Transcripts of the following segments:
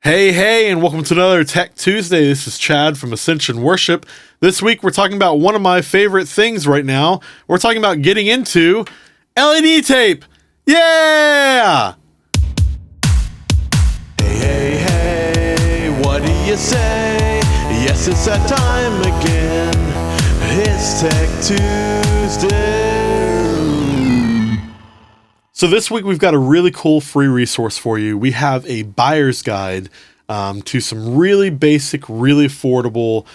Hey, and welcome to another Tech Tuesday. This is Chad from Ascension Worship. This week we're talking about one of my favorite things right now. We're talking about getting into LED tape. Yeah! Hey, what do you say? Yes, it's that time again. It's Tech Tuesday. So this week we've got a really cool free resource for you. We have a buyer's guide to some really basic, really affordable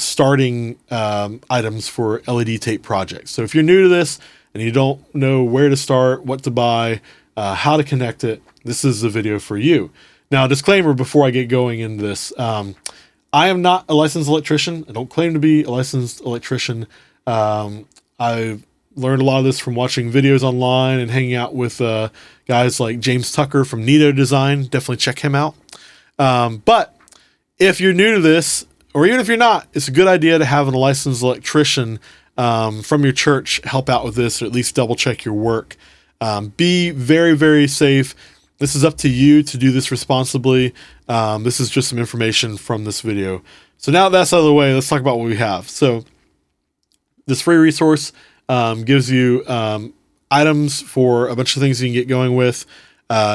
starting items for LED tape projects. So if you're new to this and you don't know where to start, what to buy, how to connect it, this is the video for you. Now, disclaimer before I get going into this, I am not a licensed electrician. I don't claim to be a licensed electrician. I've learned a lot of this from watching videos online and hanging out with guys like James Tucker from Nito Design. Definitely check him out. But if you're new to this, or even if you're not, it's a good idea to have a licensed electrician from your church help out with this, or at least double check your work. Be very, very safe. This is up to you to do this responsibly. This is just some information from this video. So now that's out of the way, let's talk about what we have. So this free resource gives you items for a bunch of things you can get going with.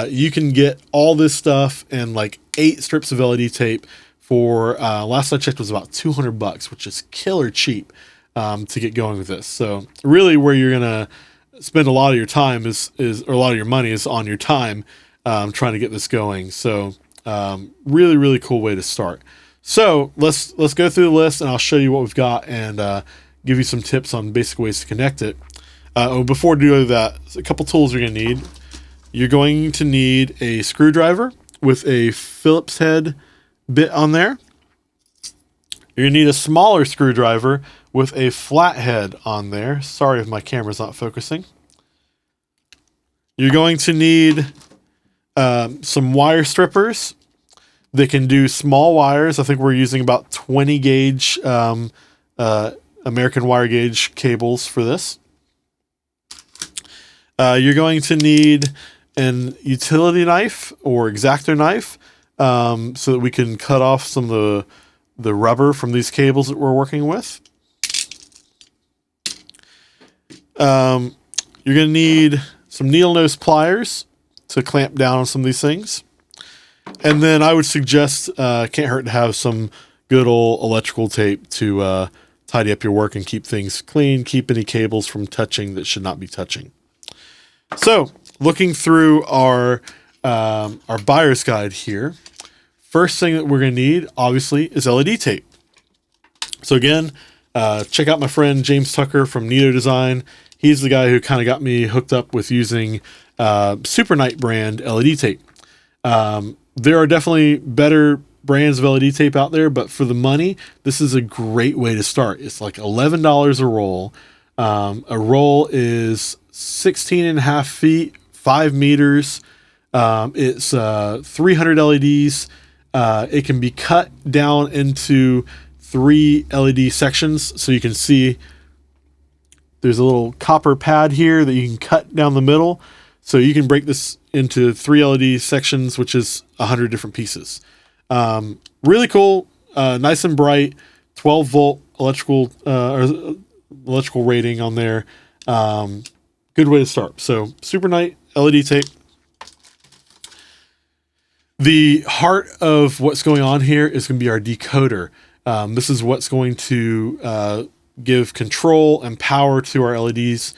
You can get all this stuff and like 8 strips of LED tape for, last I checked was about $200, which is killer cheap to get going with this. So really where you're going to spend a lot of your time is or a lot of your money is on your time trying to get this going. So really, really cool way to start. So let's go through the list and I'll show you what we've got and give you some tips on basic ways to connect it. Before doing that, a couple tools you're going to need. You're going to need a screwdriver with a Phillips head bit on there. You're going to need a smaller screwdriver with a flat head on there. Sorry if my camera's not focusing. You're going to need some wire strippers. They can do small wires. I think we're using about 20 gauge American wire gauge cables for this. You're going to need an utility knife or X-Acto knife so that we can cut off some of the rubber from these cables that we're working with. You're going to need some needle nose pliers to clamp down on some of these things. And then I would suggest, can't hurt to have some good old electrical tape to tidy up your work and keep things clean, keep any cables from touching that should not be touching. So looking through our buyer's guide here, first thing that we're going to need obviously is LED tape. So again, check out my friend James Tucker from Nito Design. He's the guy who kind of got me hooked up with using Super Night brand LED tape. There are definitely better brands of LED tape out there, but for the money, this is a great way to start. It's like $11 a roll. A roll is 16.5 feet, 5 meters. It's 300 LEDs. It can be cut down into 3 LED sections. So you can see there's a little copper pad here that you can cut down the middle. So you can break this into 3 LED sections, which is 100 different pieces. Really cool, nice and bright, 12 volt electrical rating on there. Good way to start. So Super Night LED tape. The heart of what's going on here is going to be our decoder. This is what's going to give control and power to our LEDs.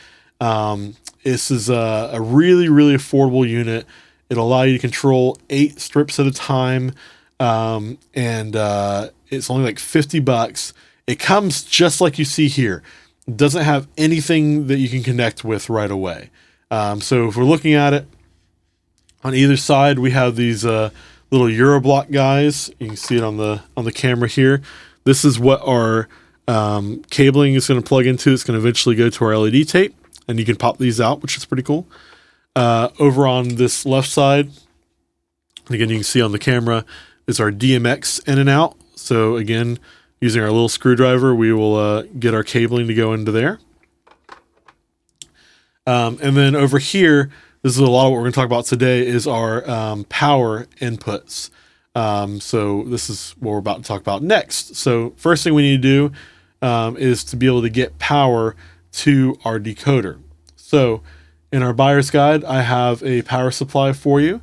This is a really, really affordable unit. It'll allow you to control 8 strips at a time. And it's only like $50. It comes just like you see here. It doesn't have anything that you can connect with right away. So if we're looking at it, on either side, we have these little Euroblock guys. You can see it on the camera here. This is what our cabling is going to plug into. It's going to eventually go to our LED tape, and you can pop these out, which is pretty cool. Over on this left side, again, you can see on the camera, is our DMX in and out. So again, using our little screwdriver, we will get our cabling to go into there. And then over here, this is a lot of what we're going to talk about today, is our power inputs. So this is what we're about to talk about next. So first thing we need to do is to be able to get power to our decoder. So in our buyer's guide, I have a power supply for you.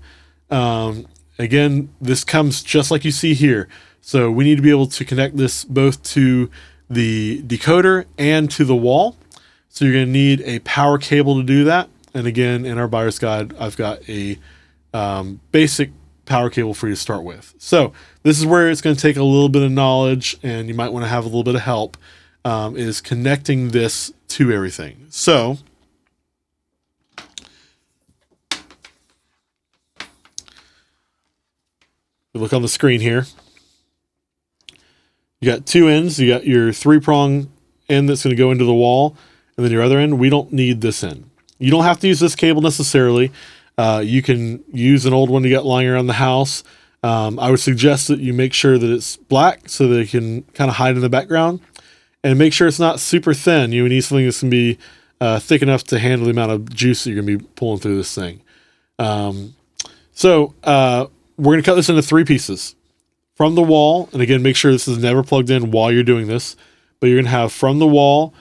Again, this comes just like you see here. So we need to be able to connect this both to the decoder and to the wall. So you're going to need a power cable to do that. And again, in our buyer's guide, I've got a basic power cable for you to start with. So this is where it's going to take a little bit of knowledge, and you might want to have a little bit of help, is connecting this to everything. So look on the screen here. You got two ends. You got your 3-prong end that's going to go into the wall, and then your other end. We don't need this end. You don't have to use this cable necessarily. You can use an old one you got lying around the house. I would suggest that you make sure that it's black so that it can kind of hide in the background, and make sure it's not super thin. You need something that's going to be thick enough to handle the amount of juice that you're going to be pulling through this thing. So we're going to cut this into 3 pieces. From the wall, and again, make sure this is never plugged in while you're doing this, but you're going to have from the wall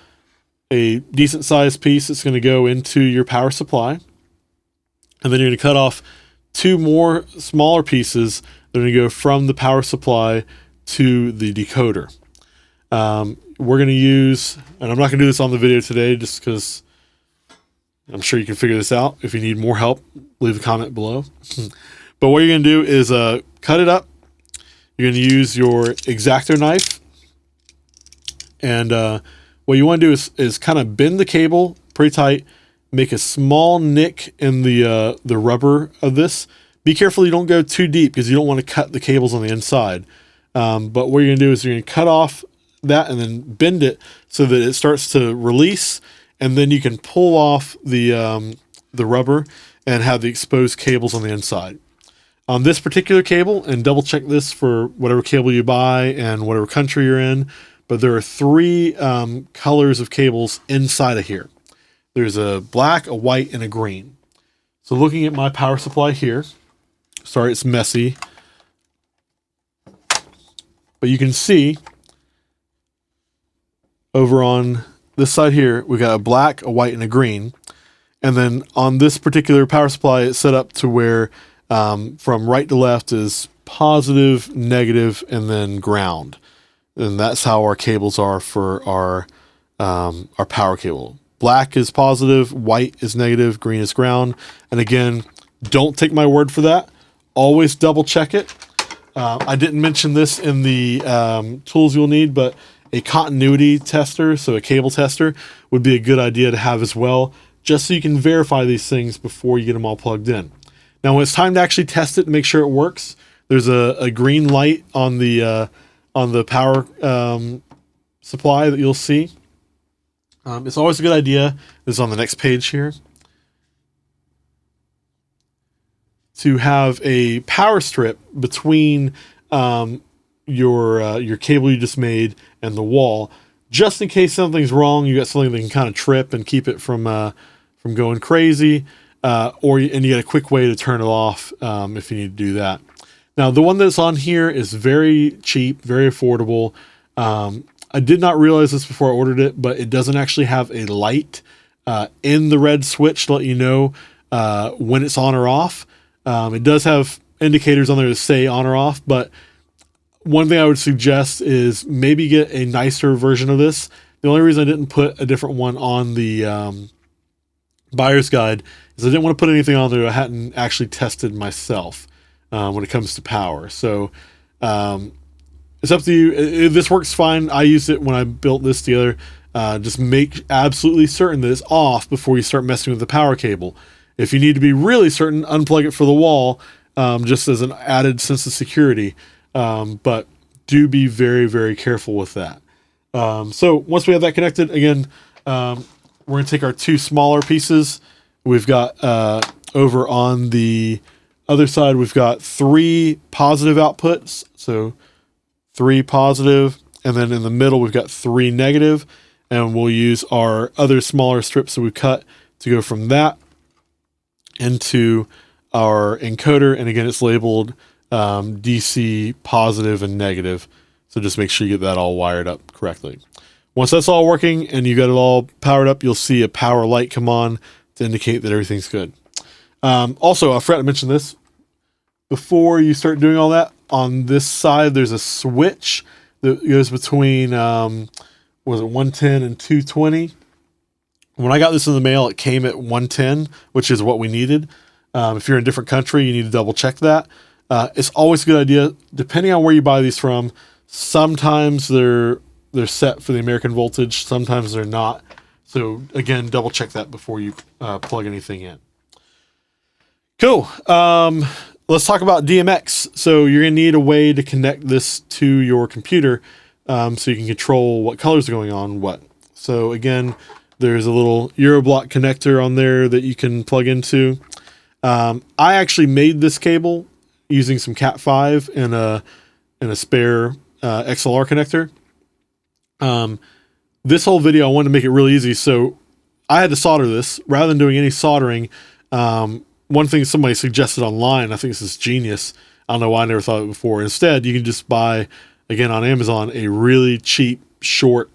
a decent sized piece that's going to go into your power supply. And then you're going to cut off 2 more smaller pieces that are going to go from the power supply to the decoder. We're going to use, and I'm not going to do this on the video today just because I'm sure you can figure this out. If you need more help, leave a comment below. But what you're going to do is cut it up. You're going to use your X-Acto knife. And what you want to do is kind of bend the cable pretty tight, make a small nick in the rubber of this. Be careful you don't go too deep because you don't want to cut the cables on the inside. But what you're going to do is you're going to cut off that and then bend it so that it starts to release, and then you can pull off the rubber and have the exposed cables on the inside. On this particular cable, and double check this for whatever cable you buy and whatever country you're in, but there are 3 colors of cables inside of here. There's a black, a white, and a green. So looking at my power supply here, sorry it's messy, but you can see over on this side here, we've got a black, a white, and a green. And then on this particular power supply, it's set up to where from right to left is positive, negative, and then ground. And that's how our cables are for our power cable. Black is positive, white is negative, green is ground. And again, don't take my word for that. Always double check it. I didn't mention this in the tools you'll need, but a continuity tester, so a cable tester, would be a good idea to have as well, just so you can verify these things before you get them all plugged in. Now, when it's time to actually test it and make sure it works, there's a green light on the power supply that you'll see. It's always a good idea, this is on the next page here, to have a power strip between your cable you just made and the wall, just in case something's wrong. You got something that can kind of trip and keep it from going crazy. And you got a quick way to turn it off if you need to do that. Now, the one that's on here is very cheap, very affordable. I did not realize this before I ordered it, but it doesn't actually have a light in the red switch to let you know when it's on or off. It does have indicators on there that say on or off, but one thing I would suggest is maybe get a nicer version of this. The only reason I didn't put a different one on the buyer's guide is I didn't want to put anything on there I hadn't actually tested myself when it comes to power. So it's up to you. This works fine. I used it when I built this together. Just make absolutely certain that it's off before you start messing with the power cable. If you need to be really certain, unplug it for the wall, just as an added sense of security. But do be very, very careful with that. So once we have that connected, again, we're going to take our 2 smaller pieces. We've got over on the other side, we've got 3 positive outputs. So 3 positive, and then in the middle, we've got 3 negative, and we'll use our other smaller strips that we cut to go from that into our encoder. And again, it's labeled DC positive and negative. So just make sure you get that all wired up correctly. Once that's all working and you got it all powered up, you'll see a power light come on to indicate that everything's good. Also, I forgot to mention this. Before you start doing all that, on this side, there's a switch that goes between, was it 110 and 220? When I got this in the mail, it came at 110, which is what we needed. If you're in a different country, you need to double check that. It's always a good idea, depending on where you buy these from. Sometimes they're set for the American voltage, sometimes they're not. So again, double check that before you plug anything in. Cool. Let's talk about DMX. So you're going to need a way to connect this to your computer so you can control what colors are going on what. So again, there's a little Euroblock connector on there that you can plug into. I actually made this cable using some Cat5 and a spare XLR connector. This whole video, I wanted to make it really easy. So I had to solder this. Rather than doing any soldering, one thing somebody suggested online, I think this is genius. I don't know why I never thought of it before. Instead, you can just buy, again, on Amazon, a really cheap, short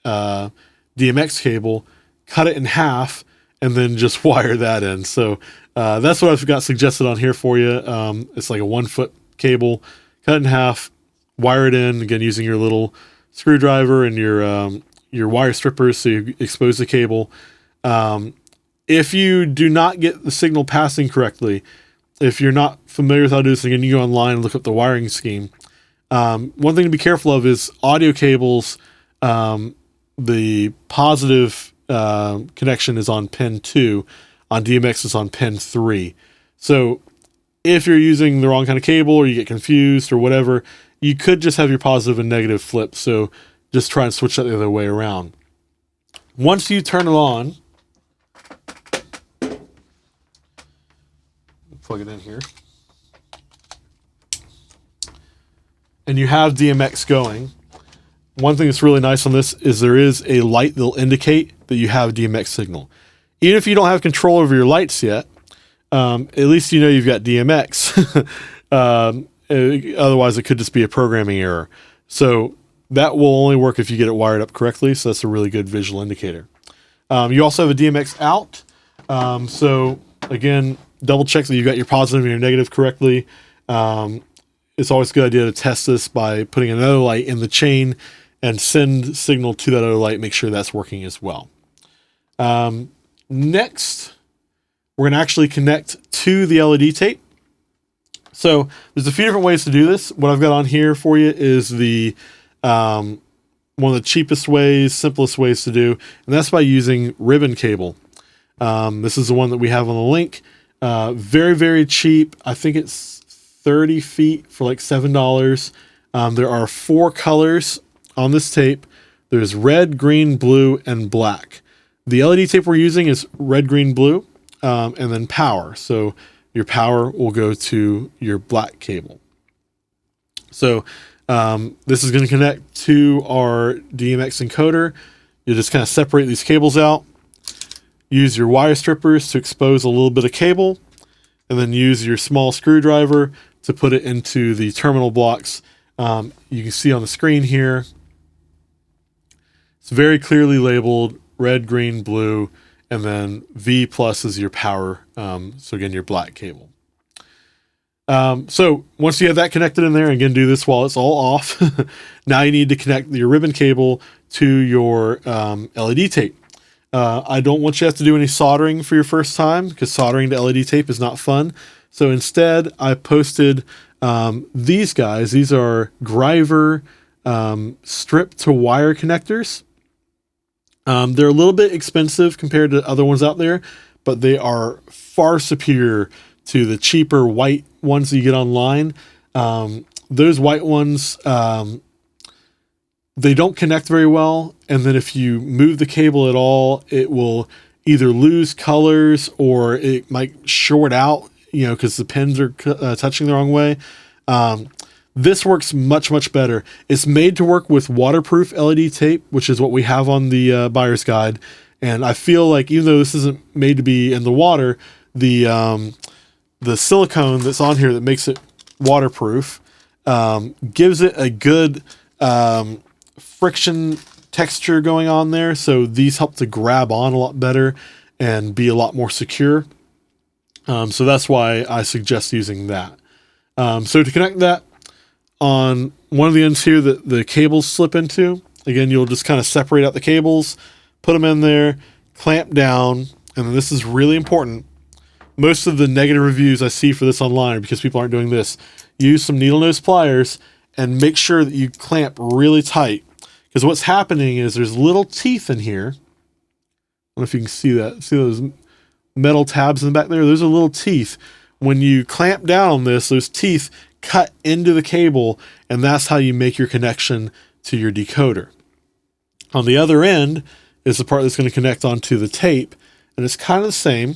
DMX cable, cut it in half, and then just wire that in. So that's what I've got suggested on here for you. It's like a 1-foot cable, cut it in half, wire it in, again, using your little screwdriver and your wire strippers so you expose the cable. If you do not get the signal passing correctly, if you're not familiar with how to do this, again, you go online and look up the wiring scheme. One thing to be careful of is audio cables. The positive connection is on pin 2. On DMX, it's on pin 3. So if you're using the wrong kind of cable or you get confused or whatever, you could just have your positive and negative flip. So just try and switch that the other way around. Once you turn it on, plug it in here, and you have DMX going. One thing that's really nice on this is there is a light that'll indicate that you have a DMX signal. Even if you don't have control over your lights yet, at least you know you've got DMX. Otherwise, it could just be a programming error. So that will only work if you get it wired up correctly. So that's a really good visual indicator. You also have a DMX out. So again, double check that you got your positive and your negative correctly. It's always a good idea to test this by putting another light in the chain and send signal to that other light. Make sure that's working as well. Next, we're going to actually connect to the LED tape. So there's a few different ways to do this. What I've got on here for you is the one of the cheapest ways, simplest ways to do, and that's by using ribbon cable. This is the one that we have on the link. Very, very cheap. I think it's 30 feet for like $7. There are 4 colors on this tape. There's red, green, blue, and black. The LED tape we're using is red, green, blue, and then power. So your power will go to your black cable. So this is going to connect to our DMX encoder. You just kind of separate these cables out. Use your wire strippers to expose a little bit of cable, and then use your small screwdriver to put it into the terminal blocks. You can see on the screen here, it's very clearly labeled red, green, blue, and then V plus is your power. So again, your black cable. So once you have that connected in there, again, do this while it's all off. Now you need to connect your ribbon cable to your LED tape. I don't want you to have to do any soldering for your first time because soldering to LED tape is not fun. So instead, I posted these guys. These are Greiver strip to wire connectors. They're a little bit expensive compared to other ones out there, but they are far superior to the cheaper white ones that you get online. Those white ones, they don't connect very well. And then if you move the cable at all, it will either lose colors or it might short out, because the pins are touching the wrong way. This works much, much better. It's made to work with waterproof LED tape, which is what we have on the buyer's guide. And I feel like even though this isn't made to be in the water, the silicone that's on here that makes it waterproof, gives it a good friction texture going on there. So these help to grab on a lot better and be a lot more secure. So that's why I suggest using that. So to connect that on one of the ends here that the cables slip into, again, you'll just kind of separate out the cables, put them in there, clamp down, and then this is really important. Most of the negative reviews I see for this online are because people aren't doing this. Use some needle nose pliers and make sure that you clamp really tight. Because what's happening is there's little teeth in here. I don't know if you can see that. See those metal tabs in the back there? Those are little teeth. When you clamp down on this, those teeth cut into the cable, and that's how you make your connection to your decoder. On the other end is the part that's going to connect onto the tape, and it's kind of the same.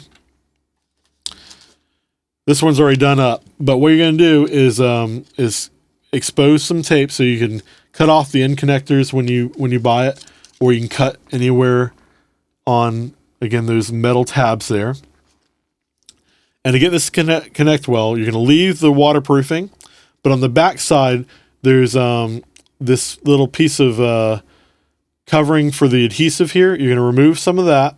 This one's already done up, but what you're going to do is expose some tape so you can cut off the end connectors when you buy it, or you can cut anywhere on, again, those metal tabs there. And to get this connect well, you're going to leave the waterproofing, but on the back side, there's this little piece of covering for the adhesive here. You're going to remove some of that,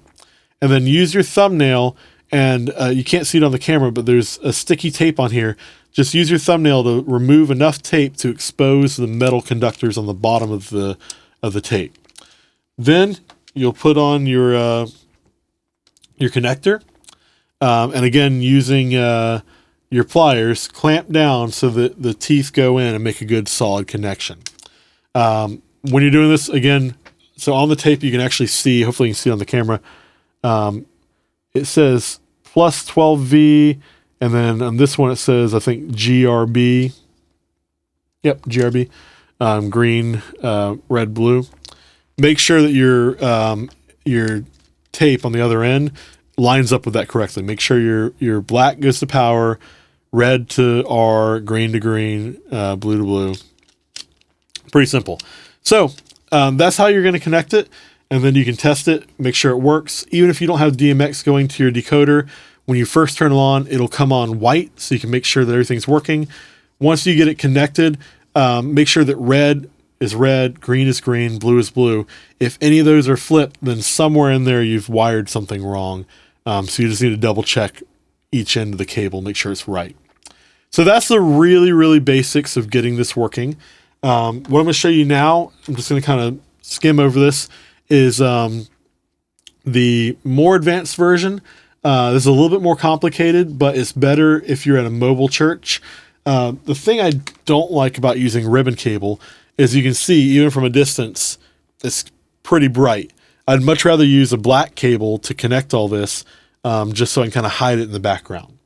and then use your thumbnail, and you can't see it on the camera, but there's a sticky tape on here. Just use your thumbnail to remove enough tape to expose the metal conductors on the bottom of the tape. Then you'll put on your connector, and again, using your pliers, clamp down so that the teeth go in and make a good solid connection. When you're doing this, again, so on the tape you can actually see, hopefully you can see it on the camera, it says plus 12V, and then on this one it says, I think, GRB. Yep, GRB. Green, red, blue. Make sure that your tape on the other end lines up with that correctly. Make sure your black goes to power, red to R, green to green, blue to blue. Pretty simple. So that's how you're going to connect it, and then you can test it, make sure it works. Even if you don't have DMX going to your decoder, when you first turn it on, it'll come on white, so you can make sure that everything's working. Once you get it connected, make sure that red is red, green is green, blue is blue. If any of those are flipped, then somewhere in there you've wired something wrong. So you just need to double check each end of the cable, make sure it's right. So that's the really, really basics of getting this working. What I'm going to show you now, I'm just going to kind of skim over this, is the more advanced version. This is a little bit more complicated, but it's better if you're at a mobile church. The thing I don't like about using ribbon cable is you can see, even from a distance, it's pretty bright. I'd much rather use a black cable to connect all this, just so I can kind of hide it in the background.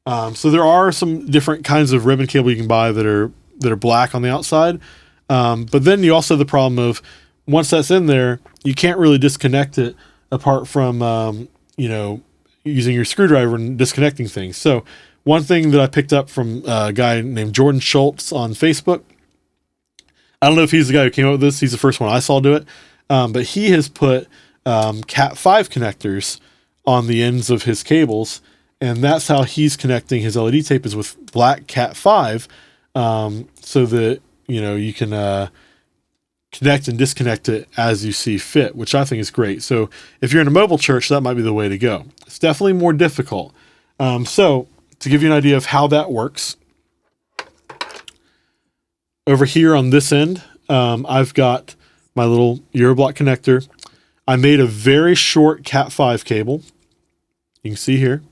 So there are some different kinds of ribbon cable you can buy that are black on the outside. But then you also have the problem of, once that's in there, you can't really disconnect it apart from, using your screwdriver and disconnecting things. So one thing that I picked up from a guy named Jordan Schultz on Facebook, I don't know if he's the guy who came up with this. He's the first one I saw do it. But he has put Cat5 connectors on the ends of his cables, and that's how he's connecting his LED tape, is with black Cat5, so that you can connect and disconnect it as you see fit, which I think is great. So if you're in a mobile church, that might be the way to go. It's definitely more difficult. So to give you an idea of how that works, over here on this end, I've got my little Euroblock connector. I made a very short Cat5 cable. You can see here.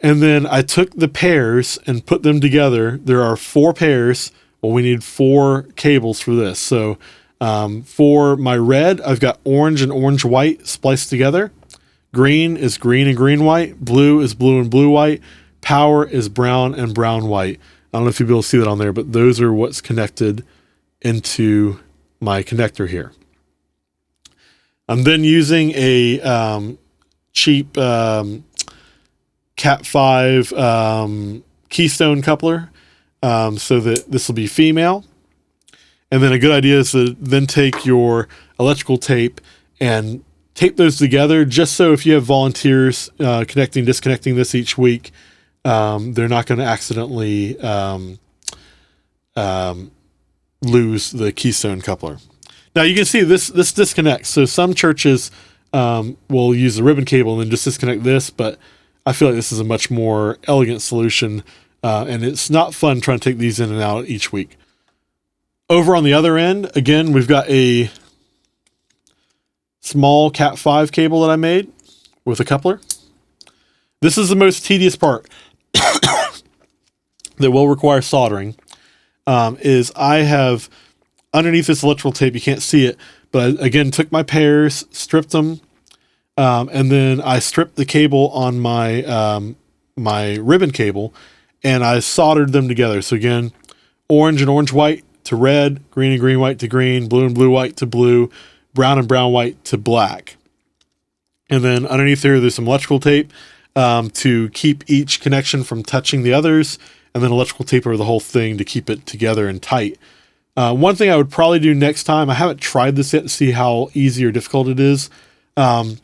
And then I took the pairs and put them together. There are 4 pairs. Well, we need 4 cables for this. So for my red, I've got orange and orange-white spliced together. Green is green and green-white. Blue is blue and blue-white. Power is brown and brown-white. I don't know if you'll be able to see that on there, but those are what's connected into my connector here. I'm then using a cheap Cat5 keystone coupler, so that this will be female. And then a good idea is to then take your electrical tape and tape those together, just so if you have volunteers connecting, disconnecting this each week, they're not going to accidentally lose the keystone coupler. Now you can see this disconnects. So some churches will use the ribbon cable and then just disconnect this, but I feel like this is a much more elegant solution, and it's not fun trying to take these in and out each week. Over on the other end, again, we've got a small Cat 5 cable that I made with a coupler. This is the most tedious part that will require soldering. Is I have underneath this electrical tape, you can't see it, but again, took my pairs, stripped them, and then I stripped the cable on my my ribbon cable, and I soldered them together. So again, orange and orange white to red, green and green white to green, blue and blue white to blue, brown and brown white to black. And then underneath here, there's some electrical tape to keep each connection from touching the others, and then electrical tape over the whole thing to keep it together and tight. One thing I would probably do next time, I haven't tried this yet to see how easy or difficult it is. I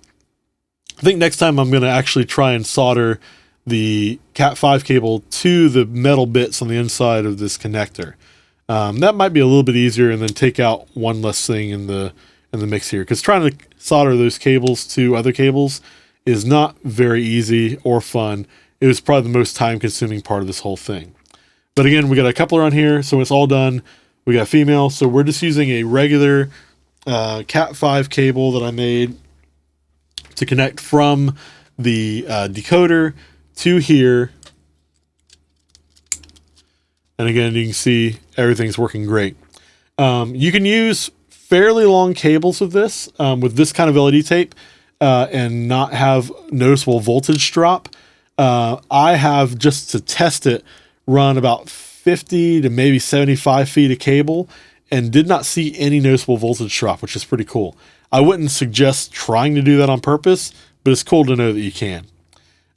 think next time I'm going to actually try and solder the Cat 5 cable to the metal bits on the inside of this connector. That might be a little bit easier, and then take out one less thing in the mix here, because trying to solder those cables to other cables is not very easy or fun. It was probably the most time-consuming part of this whole thing. But again, we got a coupler on here, so when it's all done, we got female. So we're just using a regular Cat 5 cable that I made to connect from the decoder to here. And again, you can see everything's working great. You can use fairly long cables with this kind of LED tape and not have noticeable voltage drop. I have, just to test it, run about 50 to maybe 75 feet of cable and did not see any noticeable voltage drop, which is pretty cool. I wouldn't suggest trying to do that on purpose, but it's cool to know that you can.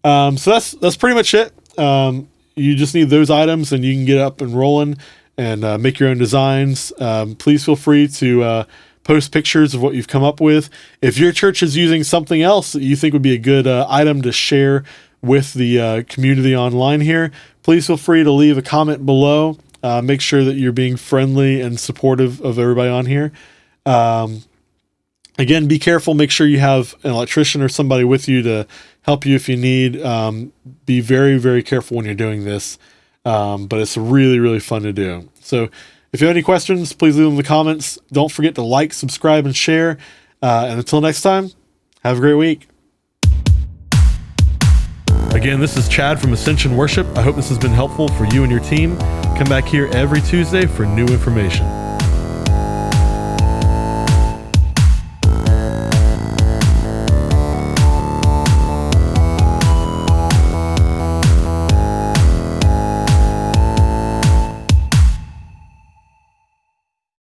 So that's pretty much it. You just need those items and you can get up and rolling and make your own designs. Please feel free to post pictures of what you've come up with. If your church is using something else that you think would be a good item to share with the community online here, please feel free to leave a comment below. Make sure that you're being friendly and supportive of everybody on here. Again, be careful. Make sure you have an electrician or somebody with you to help you if you need. Be very, very careful when you're doing this. But it's really, really fun to do. So if you have any questions, please leave them in the comments. Don't forget to like, subscribe, and share. And until next time, have a great week. Again, this is Chad from Ascension Worship. I hope this has been helpful for you and your team. Come back here every Tuesday for new information.